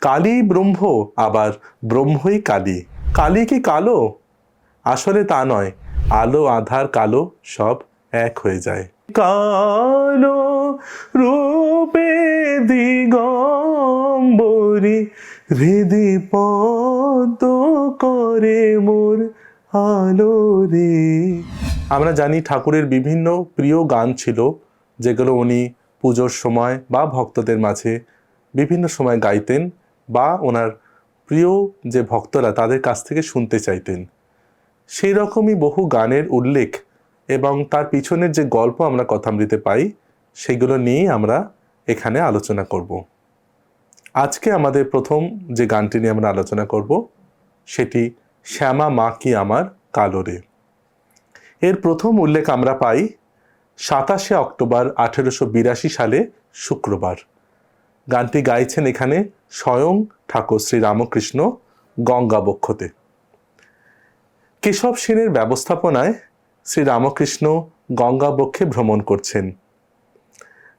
কালী ব্রহ্ম, আবার ব্রহ্মই কালী। কালী কি কালো? আসলে তা নয়, আলো আধার কালো সব এক হয়ে যায়। কালো রূপে দিগম্বরী, হৃদি পদ্ম করে মোর আলো রে। আমরা জানি ঠাকুরের বিভিন্ন প্রিয় গান ছিল, যেগুলো উনি পুজোর সময় বা ভক্তদের মাঝে বিভিন্ন সময় গাইতেন, বা ওনার প্রিয় যে ভক্তরা তাদের কাছ থেকে শুনতে চাইতেন। সেই রকমই বহু গানের উল্লেখ এবং তার পিছনের যে গল্প আমরা কথামৃতে পাই, সেগুলো নিয়েই আমরা এখানে আলোচনা করব। আজকে আমাদের প্রথম যে গানটি নিয়ে আমরা আলোচনা করব সেটি শ্যামা মা কি আমার কালো রে। এর প্রথম উল্লেখ আমরা পাই 27শে অক্টোবর 1882 সালে শুক্রবার। গানটি গাইছেন এখানে স্বয়ং ঠাকুর শ্রী রামকৃষ্ণ গঙ্গাবক্ষতে। কেশব সেনের ব্যবস্থাপনায় শ্রী রামকৃষ্ণ গঙ্গাবক্ষে ভ্রমণ করছেন।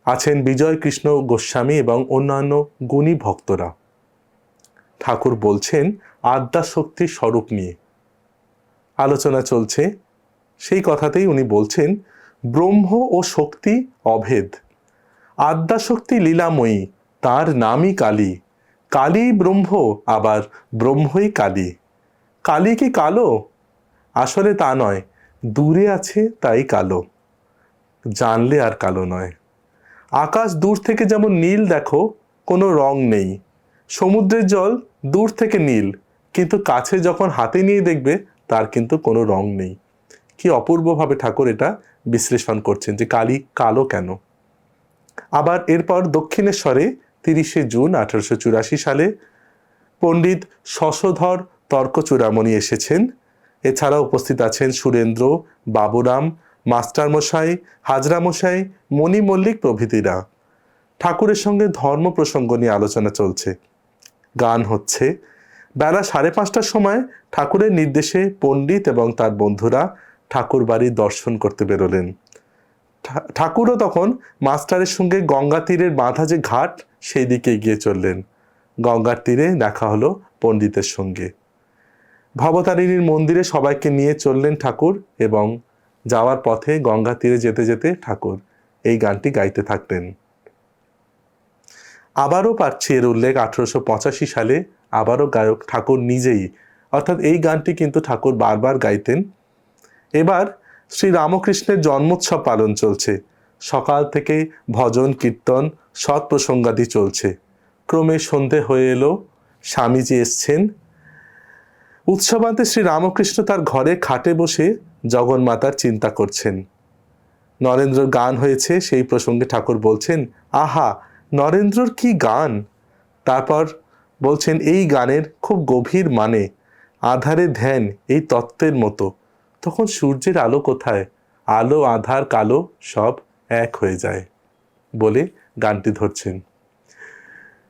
আছেন বিজয় কৃষ্ণ গোস্বামী এবং অন্যান্য গুণী ভক্তরা। ঠাকুর বলছেন আদ্যাশক্তির স্বরূপ নিয়ে আলোচনা চলছে। সেই কথাতেই উনি বলছেন ব্রহ্ম ও শক্তি অভেদ, আদ্যাশক্তি লীলাময়ী, তার নামই কালী। কালী ব্রহ্ম, আবার ব্রহ্মই কালী। কালী কি কালো? আসলে তা নয়, দূরে আছে তাই কালো, জানলে আর কালো নয়। আকাশ দূর থেকে যেমন নীল দেখো, কোনো রং নেই। সমুদ্রের জল দূর থেকে নীল, কিন্তু কাছে যখন হাতে নিয়ে দেখবে তার কিন্তু কোনো রং নেই। কি অপূর্বভাবে ঠাকুর এটা বিশ্লেষণ করছেন যে কালী কালো কেন। আবার এরপর দক্ষিণেশ্বরে 30শে জুন 1884 সালে পণ্ডিত শশধর তর্কচূড়ামণি এসেছেন। এছাড়া উপস্থিত আছেন সুরেন্দ্র, বাবুরাম, মাস্টারমশাই, হাজরামশাই, মণি মল্লিক প্রভৃতিরা। ঠাকুরের সঙ্গে ধর্ম প্রসঙ্গ নিয়ে আলোচনা চলছে, গান হচ্ছে। বেলা 5:30টার সময় ঠাকুরের নির্দেশে পণ্ডিত এবং তার বন্ধুরা ঠাকুর বাড়ি দর্শন করতে বেরোলেন। ঠাকুরও তখন মাস্টারের সঙ্গে গঙ্গা তীরের বাঁধা যে ঘাট, সেই দিকে এগিয়ে চললেন। গঙ্গার তীরে দেখা হলো পণ্ডিতের সঙ্গে। ভবতারিণীর মন্দিরে সবাইকে নিয়ে চললেন ঠাকুর, এবং যাওয়ার পথে গঙ্গা তীরে যেতে যেতে ঠাকুর এই গানটি গাইতে থাকতেন। আবারও পাচ্ছি এর উল্লেখ 1885 সালে, আবারও গায়ক ঠাকুর নিজেই, অর্থাৎ এই গানটি কিন্তু ঠাকুর বারবার গাইতেন। এবার শ্রী রামকৃষ্ণের জন্মোৎসব পালন চলছে। সকাল থেকে ভজন কীর্তন সৎ প্রসঙ্গাদি চলছে। ক্রমে সন্ধে হয়ে এলো, স্বামীজি এসছেন। উৎসবান্তে শ্রী রামকৃষ্ণ তার ঘরে খাটে বসে জগন্মাতার চিন্তা করছেন। নরেন্দ্র গান হয়েছে, সেই প্রসঙ্গে ঠাকুর বলছেন, আহা নরেন্দ্রর কি গান। তারপর বলছেন এই গানের খুব গভীর মানে, আধারে ধ্যান এই তত্ত্বের মতো। তখন সূর্যের আলো কোথায়, আলো আধার কালো সব এক হয়ে যায় বলে গানটি ধরছেন।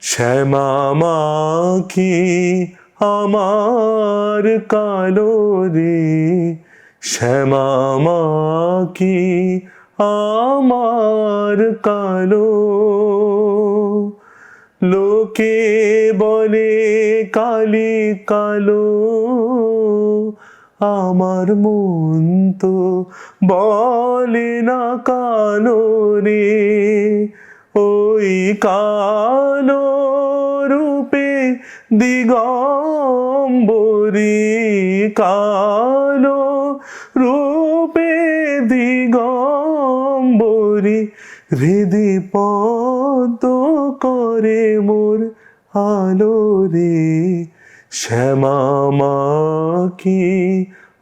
শ্যামা মা কি আমার কালো রে, শ্যামা মা কি আমার কালো। লোকে বলে কালী কালো, আমার মন তো বলে না কালো রে। ওই কালো রূপে দিগম্বরী, কালো রূপে দিগম্বরী, হৃদি পদ্ম করে মোর আলো রে। শ্যামা মা কি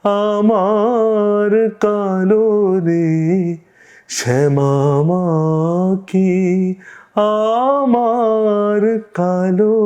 আমার কালো রে, শ্যামা মা কি আমার কালো।